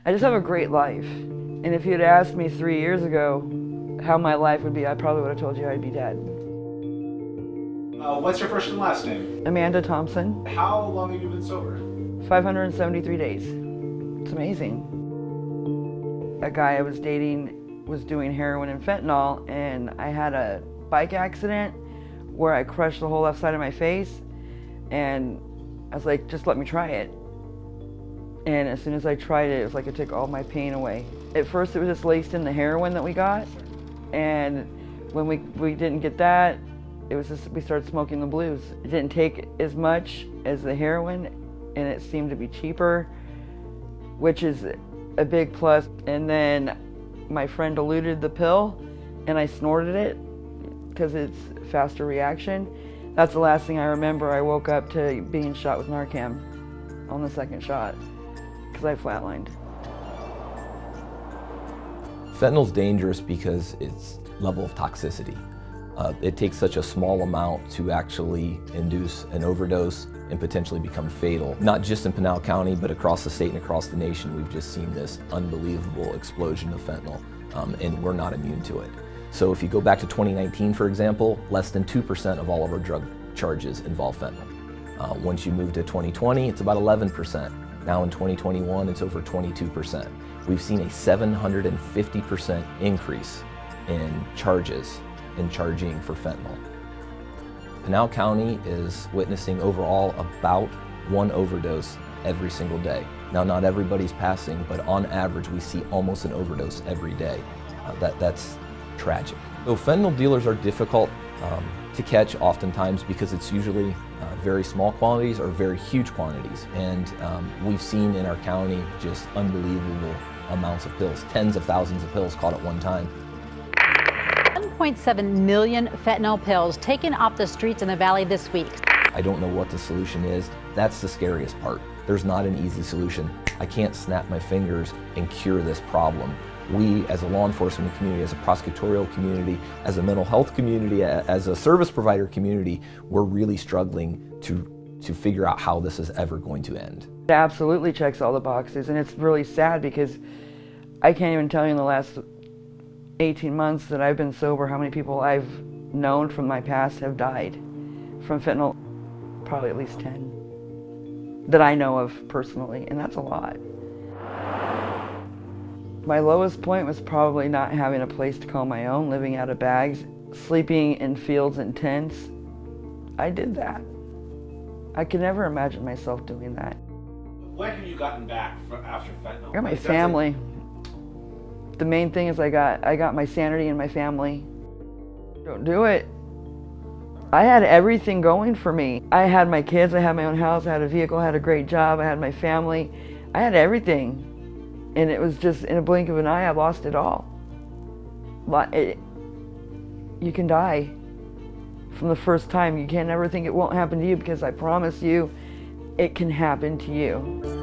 I just have a great life. And if you'd asked me 3 years ago how my life would be, I probably would have told you I'd be dead. What's your first and last name? Amanda Thompson. How long have you been sober? 573 days. It's amazing. A guy I was dating was doing heroin and fentanyl, and I had a bike accident where I crushed the whole left side of my face, and I was like, just let me try it. And as soon as I tried it, it was like it took all my pain away. At first it was just laced in the heroin that we got, and when we didn't get that, it was just, we started smoking the blues. It didn't take as much as the heroin, and it seemed to be cheaper, which is a big plus. And then my friend diluted the pill, and I snorted it because it's faster reaction. That's the last thing I remember. I woke up to being shot with Narcan on the second shot because I flatlined. Fentanyl's dangerous because its level of toxicity. It takes such a small amount to actually induce an overdose and potentially become fatal. Not just in Pinal County, but across the state and across the nation, we've just seen this unbelievable explosion of fentanyl, and we're not immune to it. So if you go back to 2019, for example, less than 2% of all of our drug charges involve fentanyl. Once you move to 2020, it's about 11%. Now in 2021, it's over 22%. We've seen a 750% increase in charges in charging for fentanyl. Pinal County is witnessing overall about 1 overdose every single day. Now, not everybody's passing, but on average, we see almost an overdose every day. That's tragic. So fentanyl dealers are difficult to catch oftentimes because it's usually very small quantities or very huge quantities. And we've seen in our county just unbelievable amounts of pills, tens of thousands of pills caught at one time. 1.7 million fentanyl pills taken off the streets in the valley this week. I don't know what the solution is. That's the scariest part. There's not an easy solution. I can't snap my fingers and cure this problem. We, as a law enforcement community, as a prosecutorial community, as a mental health community, as a service provider community, we're really struggling to figure out how this is ever going to end. It absolutely checks all the boxes, and it's really sad because I can't even tell you in the last 18 months that I've been sober how many people I've known from my past have died from fentanyl. Probably at least 10 that I know of personally, and that's a lot. My lowest point was probably not having a place to call my own, living out of bags, sleeping in fields and tents. I did that. I could never imagine myself doing that. What have you gotten back after fentanyl? I got my family. The main thing is I got my sanity and my family. Don't do it. I had everything going for me. I had my kids, I had my own house, I had a vehicle, I had a great job, I had my family. I had everything. And it was just in a blink of an eye, I lost it all. You can die from the first time. You can't ever think it won't happen to you because I promise you, it can happen to you.